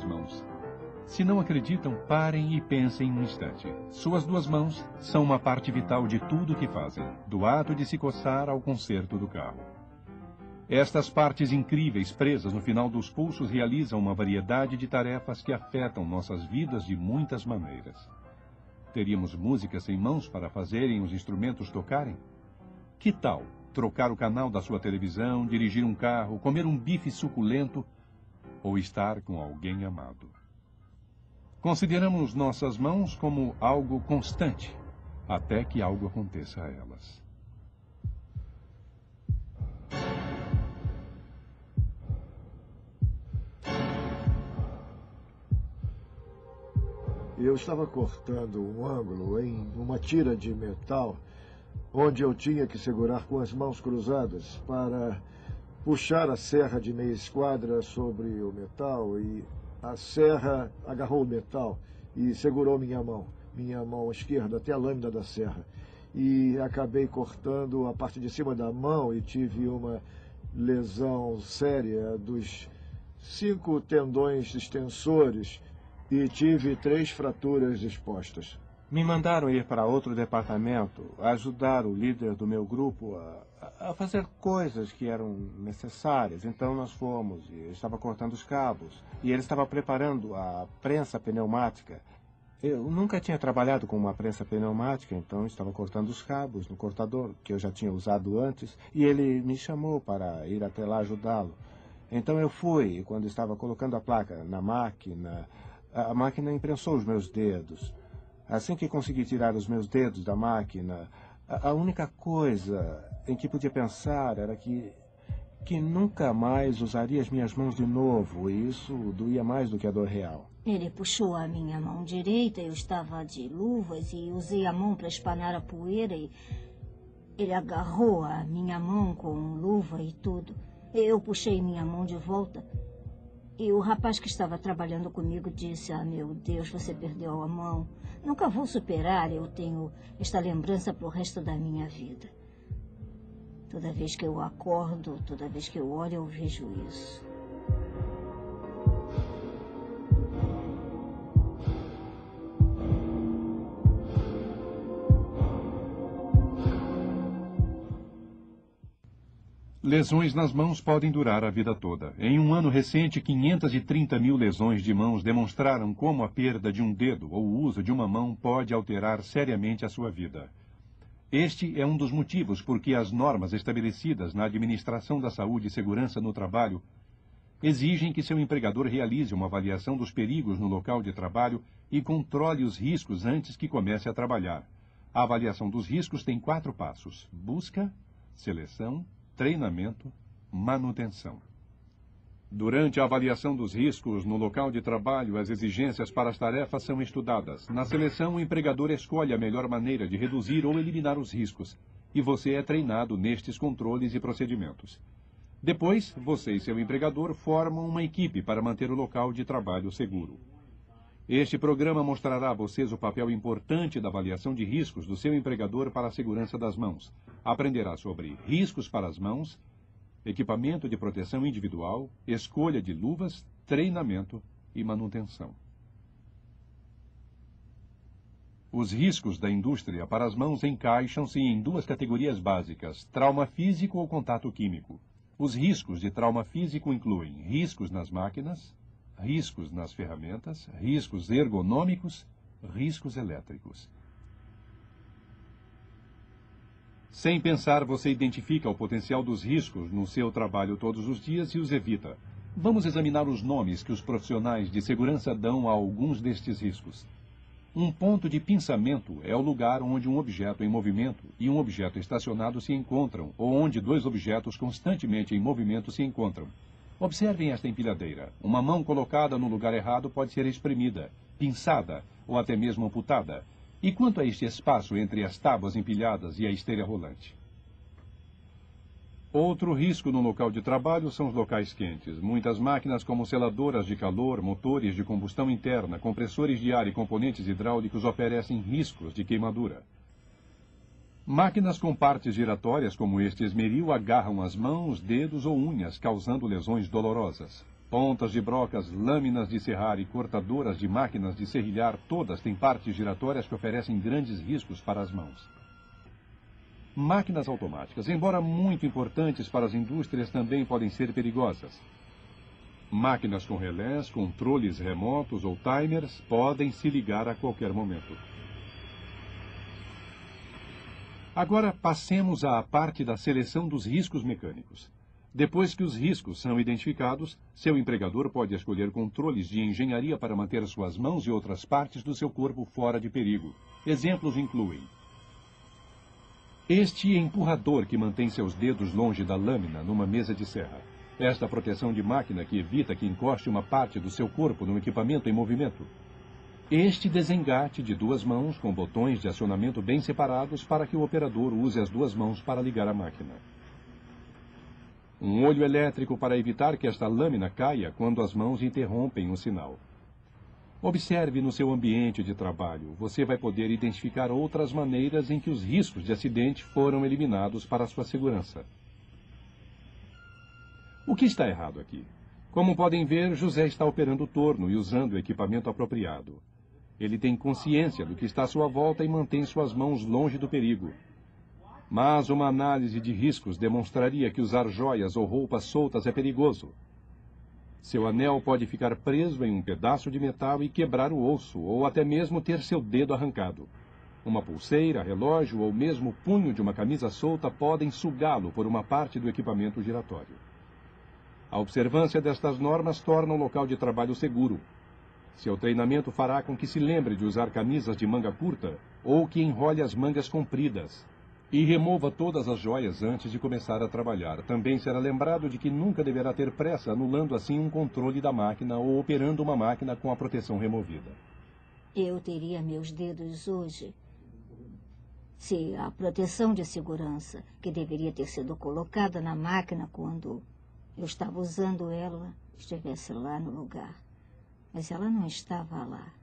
duas mãos. Se não acreditam, parem e pensem um instante. Suas duas mãos são uma parte vital de tudo o que fazem, do ato de se coçar ao conserto do carro. Estas partes incríveis presas no final dos pulsos realizam uma variedade de tarefas que afetam nossas vidas de muitas maneiras. Teríamos música sem mãos para fazerem os instrumentos tocarem? Que tal trocar o canal da sua televisão, dirigir um carro, comer um bife suculento ou estar com alguém amado? Consideramos nossas mãos como algo constante, até que algo aconteça a elas. Eu estava cortando um ângulo em uma tira de metal, onde eu tinha que segurar com as mãos cruzadas para puxar a serra de meia esquadra sobre o metal, e a serra agarrou o metal e segurou minha mão esquerda até a lâmina da serra. E acabei cortando a parte de cima da mão e tive uma lesão séria dos 5 tendões extensores e tive 3 fraturas expostas. Me mandaram ir para outro departamento, ajudar o líder do meu grupo a fazer coisas que eram necessárias. Então nós fomos, e eu estava cortando os cabos, e ele estava preparando a prensa pneumática. Eu nunca tinha trabalhado com uma prensa pneumática, então estava cortando os cabos no cortador, que eu já tinha usado antes, e ele me chamou para ir até lá ajudá-lo. Então eu fui, e quando estava colocando a placa na máquina, a máquina imprensou os meus dedos. Assim que consegui tirar os meus dedos da máquina, a única coisa em que podia pensar era que nunca mais usaria as minhas mãos de novo, e isso doía mais do que a dor real. Ele puxou a minha mão direita, eu estava de luvas e usei a mão para espanar a poeira, e ele agarrou a minha mão com luva e tudo. Eu puxei minha mão de volta. E o rapaz que estava trabalhando comigo disse: "Ah, meu Deus, você perdeu a mão. Nunca vou superar, eu tenho esta lembrança para o resto da minha vida. Toda vez que eu acordo, toda vez que eu olho, eu vejo isso." Lesões nas mãos podem durar a vida toda. Em um ano recente, 530 mil lesões de mãos demonstraram como a perda de um dedo ou o uso de uma mão pode alterar seriamente a sua vida. Este é um dos motivos por que as normas estabelecidas na Administração da Saúde e Segurança no Trabalho exigem que seu empregador realize uma avaliação dos perigos no local de trabalho e controle os riscos antes que comece a trabalhar. A avaliação dos riscos tem 4 passos: busca, seleção, treinamento, manutenção. Durante a avaliação dos riscos no local de trabalho, as exigências para as tarefas são estudadas. Na seleção, o empregador escolhe a melhor maneira de reduzir ou eliminar os riscos, e você é treinado nestes controles e procedimentos. Depois, você e seu empregador formam uma equipe para manter o local de trabalho seguro. Este programa mostrará a vocês o papel importante da avaliação de riscos do seu empregador para a segurança das mãos. Aprenderá sobre riscos para as mãos, equipamento de proteção individual, escolha de luvas, treinamento e manutenção. Os riscos da indústria para as mãos encaixam-se em 2 categorias básicas: trauma físico ou contato químico. Os riscos de trauma físico incluem riscos nas máquinas, riscos nas ferramentas, riscos ergonômicos, riscos elétricos. Sem pensar, você identifica o potencial dos riscos no seu trabalho todos os dias e os evita. Vamos examinar os nomes que os profissionais de segurança dão a alguns destes riscos. Um ponto de pinçamento é o lugar onde um objeto em movimento e um objeto estacionado se encontram, ou onde 2 objetos constantemente em movimento se encontram. Observem esta empilhadeira. Uma mão colocada no lugar errado pode ser espremida, pinçada ou até mesmo amputada. E quanto a este espaço entre as tábuas empilhadas e a esteira rolante? Outro risco no local de trabalho são os locais quentes. Muitas máquinas como seladoras de calor, motores de combustão interna, compressores de ar e componentes hidráulicos oferecem riscos de queimadura. Máquinas com partes giratórias como este esmeril agarram as mãos, dedos ou unhas, causando lesões dolorosas. Pontas de brocas, lâminas de serrar e cortadoras de máquinas de serrilhar, todas têm partes giratórias que oferecem grandes riscos para as mãos. Máquinas automáticas, embora muito importantes para as indústrias, também podem ser perigosas. Máquinas com relés, controles remotos ou timers podem se ligar a qualquer momento. Agora passemos à parte da seleção dos riscos mecânicos. Depois que os riscos são identificados, seu empregador pode escolher controles de engenharia para manter suas mãos e outras partes do seu corpo fora de perigo. Exemplos incluem este empurrador que mantém seus dedos longe da lâmina numa mesa de serra. Esta proteção de máquina que evita que encoste uma parte do seu corpo num equipamento em movimento. Este desengate de duas mãos com botões de acionamento bem separados para que o operador use as duas mãos para ligar a máquina. Um olho elétrico para evitar que esta lâmina caia quando as mãos interrompem o sinal. Observe no seu ambiente de trabalho. Você vai poder identificar outras maneiras em que os riscos de acidente foram eliminados para a sua segurança. O que está errado aqui? Como podem ver, José está operando o torno e usando o equipamento apropriado. Ele tem consciência do que está à sua volta e mantém suas mãos longe do perigo. Mas uma análise de riscos demonstraria que usar joias ou roupas soltas é perigoso. Seu anel pode ficar preso em um pedaço de metal e quebrar o osso, ou até mesmo ter seu dedo arrancado. Uma pulseira, relógio ou mesmo o punho de uma camisa solta podem sugá-lo por uma parte do equipamento giratório. A observância destas normas torna o local de trabalho seguro. Seu treinamento fará com que se lembre de usar camisas de manga curta ou que enrole as mangas compridas. E remova todas as joias antes de começar a trabalhar. Também será lembrado de que nunca deverá ter pressa, anulando assim um controle da máquina ou operando uma máquina com a proteção removida. Eu teria meus dedos hoje se a proteção de segurança, que deveria ter sido colocada na máquina quando eu estava usando ela, estivesse lá no lugar. Mas ela não estava lá.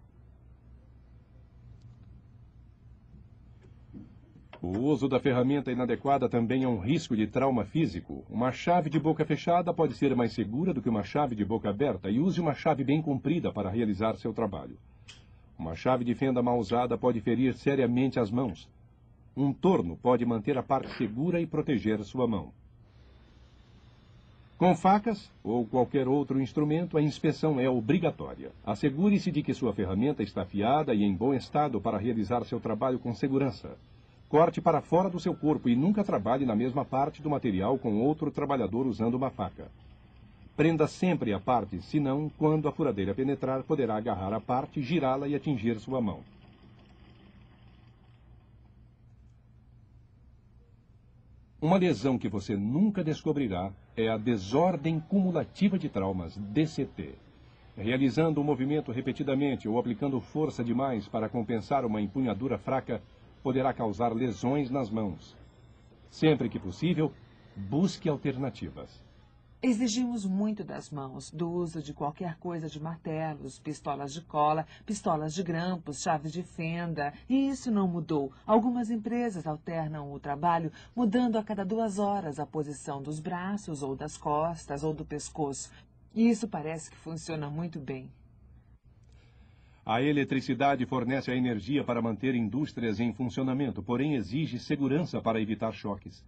O uso da ferramenta inadequada também é um risco de trauma físico. Uma chave de boca fechada pode ser mais segura do que uma chave de boca aberta, e use uma chave bem comprida para realizar seu trabalho. Uma chave de fenda mal usada pode ferir seriamente as mãos. Um torno pode manter a parte segura e proteger sua mão. Com facas ou qualquer outro instrumento, a inspeção é obrigatória. Assegure-se de que sua ferramenta está afiada e em bom estado para realizar seu trabalho com segurança. Corte para fora do seu corpo e nunca trabalhe na mesma parte do material com outro trabalhador usando uma faca. Prenda sempre a parte, senão, quando a furadeira penetrar, poderá agarrar a parte, girá-la e atingir sua mão. Uma lesão que você nunca descobrirá é a desordem cumulativa de traumas, DCT. Realizando um movimento repetidamente ou aplicando força demais para compensar uma empunhadura fraca, poderá causar lesões nas mãos. Sempre que possível, busque alternativas. Exigimos muito das mãos, do uso de qualquer coisa de martelos, pistolas de cola, pistolas de grampos, chaves de fenda. E isso não mudou. Algumas empresas alternam o trabalho, mudando a cada 2 horas a posição dos braços, ou das costas, ou do pescoço. E isso parece que funciona muito bem. A eletricidade fornece a energia para manter indústrias em funcionamento, porém exige segurança para evitar choques.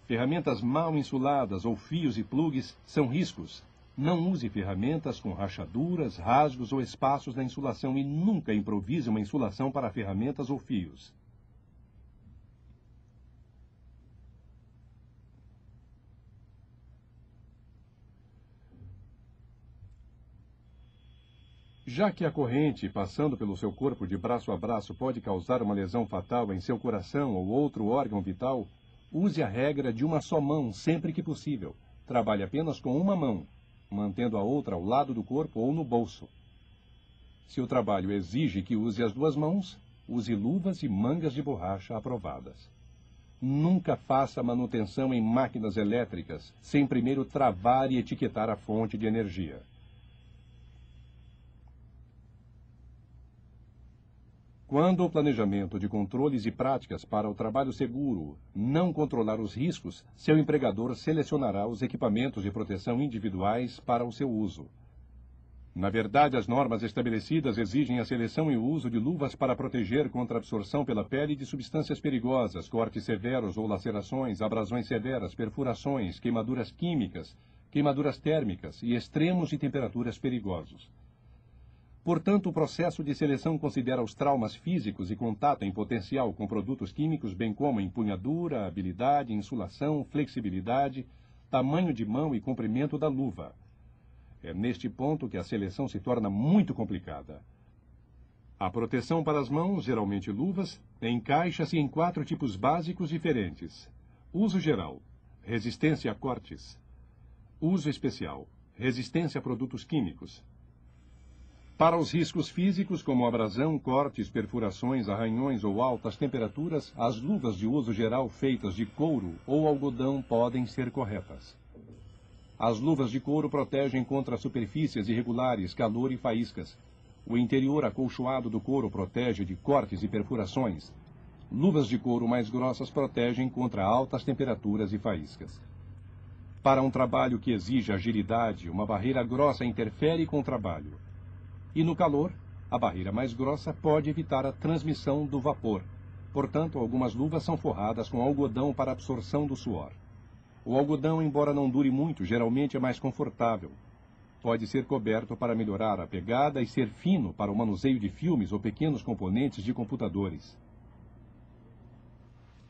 Ferramentas mal insuladas ou fios e plugs são riscos. Não use ferramentas com rachaduras, rasgos ou espaços na insulação e nunca improvise uma insulação para ferramentas ou fios. Já que a corrente, passando pelo seu corpo de braço a braço, pode causar uma lesão fatal em seu coração ou outro órgão vital, use a regra de uma só mão sempre que possível. Trabalhe apenas com uma mão, mantendo a outra ao lado do corpo ou no bolso. Se o trabalho exige que use as 2 mãos, use luvas e mangas de borracha aprovadas. Nunca faça manutenção em máquinas elétricas sem primeiro travar e etiquetar a fonte de energia. Quando o planejamento de controles e práticas para o trabalho seguro não controlar os riscos, seu empregador selecionará os equipamentos de proteção individuais para o seu uso. Na verdade, as normas estabelecidas exigem a seleção e o uso de luvas para proteger contra a absorção pela pele de substâncias perigosas, cortes severos ou lacerações, abrasões severas, perfurações, queimaduras químicas, queimaduras térmicas e extremos de temperaturas perigosos. Portanto, o processo de seleção considera os traumas físicos e contato em potencial com produtos químicos, bem como empunhadura, habilidade, insulação, flexibilidade, tamanho de mão e comprimento da luva. É neste ponto que a seleção se torna muito complicada. A proteção para as mãos, geralmente luvas, encaixa-se em 4 tipos básicos diferentes. Uso geral, resistência a cortes. Uso especial, resistência a produtos químicos. Para os riscos físicos, como abrasão, cortes, perfurações, arranhões ou altas temperaturas, as luvas de uso geral feitas de couro ou algodão podem ser corretas. As luvas de couro protegem contra superfícies irregulares, calor e faíscas. O interior acolchoado do couro protege de cortes e perfurações. Luvas de couro mais grossas protegem contra altas temperaturas e faíscas. Para um trabalho que exige agilidade, uma barreira grossa interfere com o trabalho. E no calor, a barreira mais grossa pode evitar a transmissão do vapor. Portanto, algumas luvas são forradas com algodão para absorção do suor. O algodão, embora não dure muito, geralmente é mais confortável. Pode ser coberto para melhorar a pegada e ser fino para o manuseio de filmes ou pequenos componentes de computadores.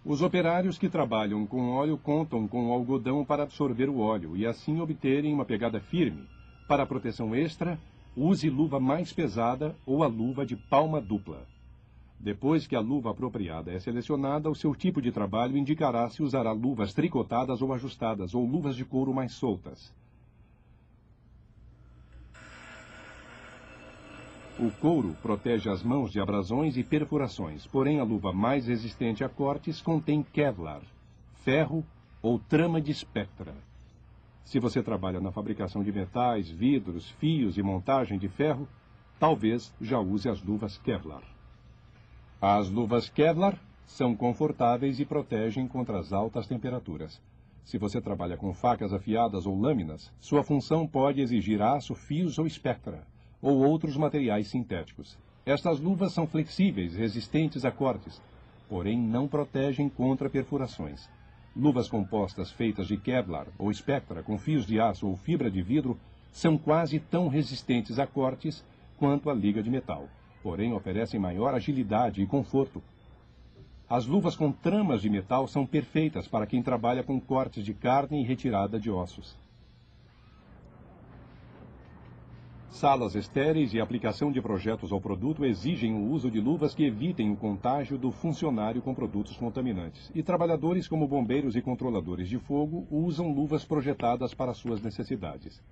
Os operários que trabalham com óleo contam com o algodão para absorver o óleo e assim obterem uma pegada firme. Para proteção extra, use luva mais pesada ou a luva de palma dupla. Depois que a luva apropriada é selecionada, o seu tipo de trabalho indicará se usará luvas tricotadas ou ajustadas, ou luvas de couro mais soltas. O couro protege as mãos de abrasões e perfurações, porém a luva mais resistente a cortes contém Kevlar, ferro ou trama de Spectra. Se você trabalha na fabricação de metais, vidros, fios e montagem de ferro, talvez já use as luvas Kevlar. As luvas Kevlar são confortáveis e protegem contra as altas temperaturas. Se você trabalha com facas afiadas ou lâminas, sua função pode exigir aço, fios ou Spectra, ou outros materiais sintéticos. Estas luvas são flexíveis, resistentes a cortes, porém não protegem contra perfurações. Luvas compostas feitas de Kevlar ou Spectra com fios de aço ou fibra de vidro são quase tão resistentes a cortes quanto a liga de metal, porém oferecem maior agilidade e conforto. As luvas com tramas de metal são perfeitas para quem trabalha com cortes de carne e retirada de ossos. Salas estéreis e aplicação de projetos ao produto exigem o uso de luvas que evitem o contágio do funcionário com produtos contaminantes. E trabalhadores como bombeiros e controladores de fogo usam luvas projetadas para suas necessidades.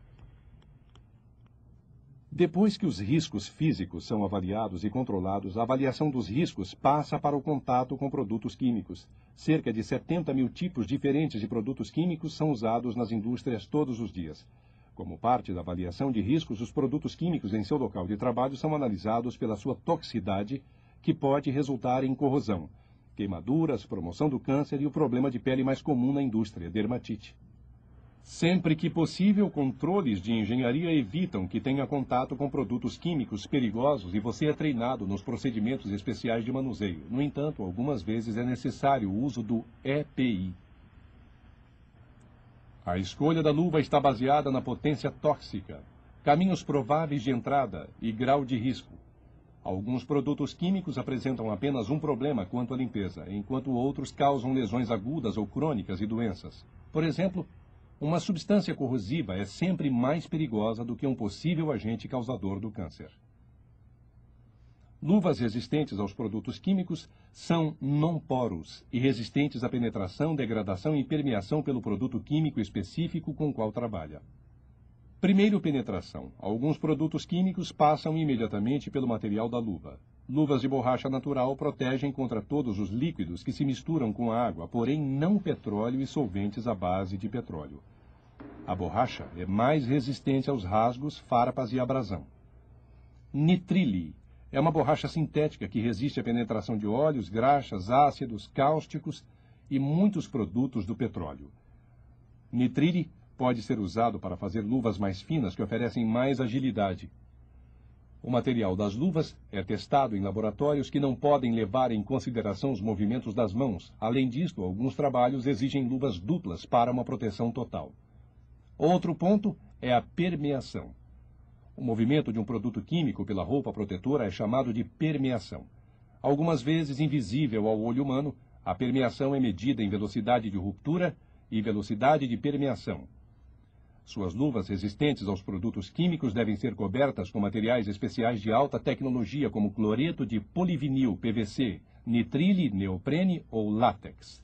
Depois que os riscos físicos são avaliados e controlados, a avaliação dos riscos passa para o contato com produtos químicos. Cerca de 70 mil tipos diferentes de produtos químicos são usados nas indústrias todos os dias. Como parte da avaliação de riscos, os produtos químicos em seu local de trabalho são analisados pela sua toxicidade, que pode resultar em corrosão, queimaduras, promoção do câncer e o problema de pele mais comum na indústria, dermatite. Sempre que possível, controles de engenharia evitam que tenha contato com produtos químicos perigosos e você é treinado nos procedimentos especiais de manuseio. No entanto, algumas vezes é necessário o uso do EPI. A escolha da luva está baseada na potência tóxica, caminhos prováveis de entrada e grau de risco. Alguns produtos químicos apresentam apenas um problema quanto à limpeza, enquanto outros causam lesões agudas ou crônicas e doenças. Por exemplo, uma substância corrosiva é sempre mais perigosa do que um possível agente causador do câncer. Luvas resistentes aos produtos químicos são non-porous e resistentes à penetração, degradação e permeação pelo produto químico específico com o qual trabalha. Primeiro, penetração. Alguns produtos químicos passam imediatamente pelo material da luva. Luvas de borracha natural protegem contra todos os líquidos que se misturam com a água, porém não petróleo e solventes à base de petróleo. A borracha é mais resistente aos rasgos, farpas e abrasão. Nitrile É uma borracha sintética que resiste à penetração de óleos, graxas, ácidos, cáusticos e muitos produtos do petróleo. Nitrile pode ser usado para fazer luvas mais finas que oferecem mais agilidade. O material das luvas é testado em laboratórios que não podem levar em consideração os movimentos das mãos. Além disto, alguns trabalhos exigem luvas duplas para uma proteção total. Outro ponto é a permeação. O movimento de um produto químico pela roupa protetora é chamado de permeação. Algumas vezes invisível ao olho humano, a permeação é medida em velocidade de ruptura e velocidade de permeação. Suas luvas resistentes aos produtos químicos devem ser cobertas com materiais especiais de alta tecnologia, como cloreto de polivinil, PVC, nitrile, neoprene ou látex.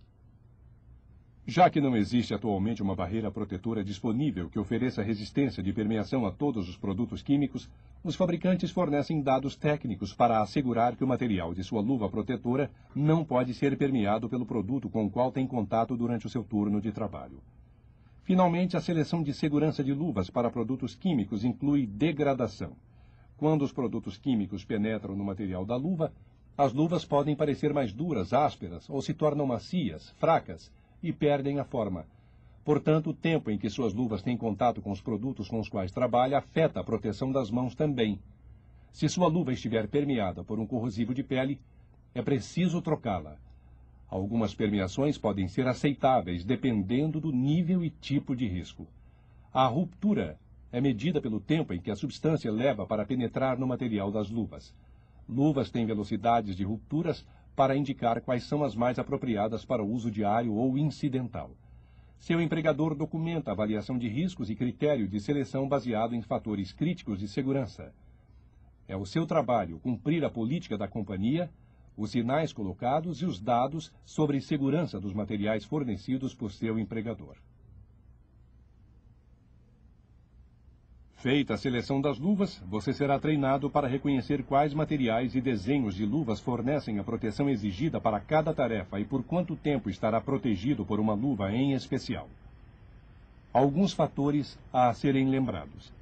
Já que não existe atualmente uma barreira protetora disponível que ofereça resistência de permeação a todos os produtos químicos, os fabricantes fornecem dados técnicos para assegurar que o material de sua luva protetora não pode ser permeado pelo produto com o qual tem contato durante o seu turno de trabalho. Finalmente, a seleção de segurança de luvas para produtos químicos inclui degradação. Quando os produtos químicos penetram no material da luva, as luvas podem parecer mais duras, ásperas ou se tornam macias, fracas e perdem a forma. Portanto, o tempo em que suas luvas têm contato com os produtos com os quais trabalha afeta a proteção das mãos também. Se sua luva estiver permeada por um corrosivo de pele, é preciso trocá-la. Algumas permeações podem ser aceitáveis, dependendo do nível e tipo de risco. A ruptura é medida pelo tempo em que a substância leva para penetrar no material das luvas. Luvas têm velocidades de rupturas para indicar quais são as mais apropriadas para o uso diário ou incidental. Seu empregador documenta a avaliação de riscos e critério de seleção baseado em fatores críticos de segurança. É o seu trabalho cumprir a política da companhia, os sinais colocados e os dados sobre segurança dos materiais fornecidos por seu empregador. Feita a seleção das luvas, você será treinado para reconhecer quais materiais e desenhos de luvas fornecem a proteção exigida para cada tarefa e por quanto tempo estará protegido por uma luva em especial. Alguns fatores a serem lembrados.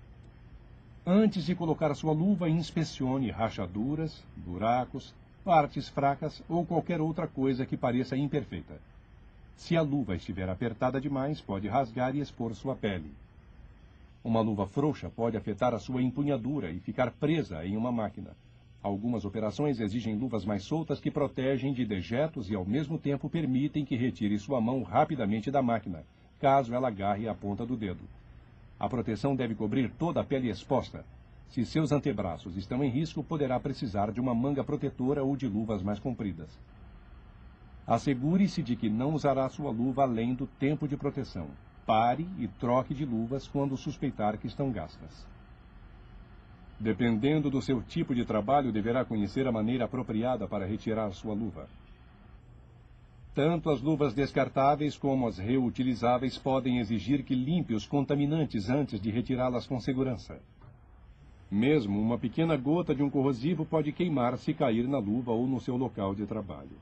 Antes de colocar sua luva, inspecione rachaduras, buracos, partes fracas ou qualquer outra coisa que pareça imperfeita. Se a luva estiver apertada demais, pode rasgar e expor sua pele. Uma luva frouxa pode afetar a sua empunhadura e ficar presa em uma máquina. Algumas operações exigem luvas mais soltas que protegem de dejetos e ao mesmo tempo permitem que retire sua mão rapidamente da máquina, caso ela agarre a ponta do dedo. A proteção deve cobrir toda a pele exposta. Se seus antebraços estão em risco, poderá precisar de uma manga protetora ou de luvas mais compridas. Assegure-se de que não usará sua luva além do tempo de proteção. Pare e troque de luvas quando suspeitar que estão gastas. Dependendo do seu tipo de trabalho, deverá conhecer a maneira apropriada para retirar sua luva. Tanto as luvas descartáveis como as reutilizáveis podem exigir que limpe os contaminantes antes de retirá-las com segurança. Mesmo uma pequena gota de um corrosivo pode queimar se cair na luva ou no seu local de trabalho.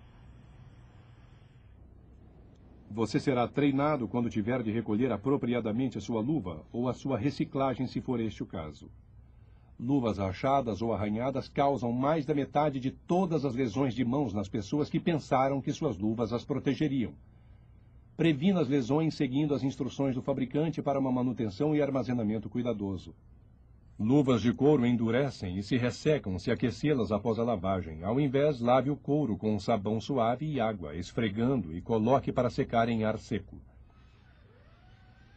Você será treinado quando tiver de recolher apropriadamente a sua luva ou a sua reciclagem, se for este o caso. Luvas rachadas ou arranhadas causam mais da metade de todas as lesões de mãos nas pessoas que pensaram que suas luvas as protegeriam. Previna as lesões seguindo as instruções do fabricante para uma manutenção e armazenamento cuidadoso. Luvas de couro endurecem e se ressecam se aquecê-las após a lavagem. Ao invés, lave o couro com um sabão suave e água, esfregando e coloque para secar em ar seco.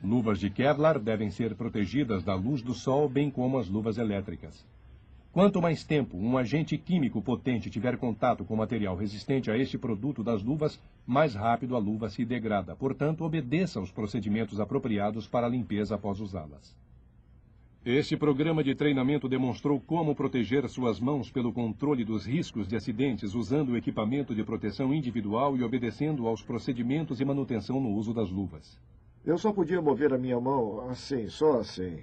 Luvas de Kevlar devem ser protegidas da luz do sol, bem como as luvas elétricas. Quanto mais tempo um agente químico potente tiver contato com material resistente a este produto das luvas, mais rápido a luva se degrada. Portanto, obedeça aos procedimentos apropriados para a limpeza após usá-las. Este programa de treinamento demonstrou como proteger suas mãos pelo controle dos riscos de acidentes usando o equipamento de proteção individual e obedecendo aos procedimentos e manutenção no uso das luvas. Eu só podia mover a minha mão assim, só assim.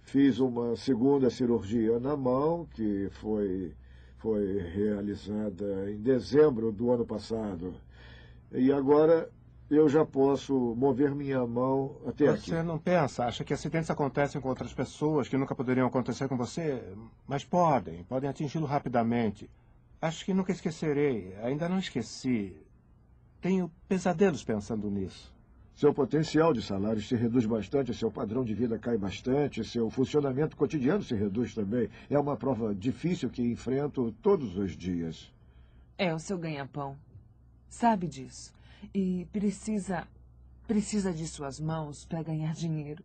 Fiz uma segunda cirurgia na mão, que foi realizada em dezembro do ano passado. E agora eu já posso mover minha mão até aqui. Você não pensa, acha que acidentes acontecem com outras pessoas que nunca poderiam acontecer com você? Mas podem atingi-lo rapidamente. Acho que nunca esquecerei, ainda não esqueci. Tenho pesadelos pensando nisso. Seu potencial de salário se reduz bastante, seu padrão de vida cai bastante, seu funcionamento cotidiano se reduz também. É uma prova difícil que enfrento todos os dias. É o seu ganha-pão. Sabe disso. E precisa de suas mãos para ganhar dinheiro.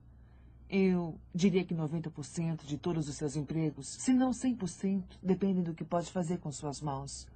Eu diria que 90% de todos os seus empregos, se não 100%, dependem do que pode fazer com suas mãos.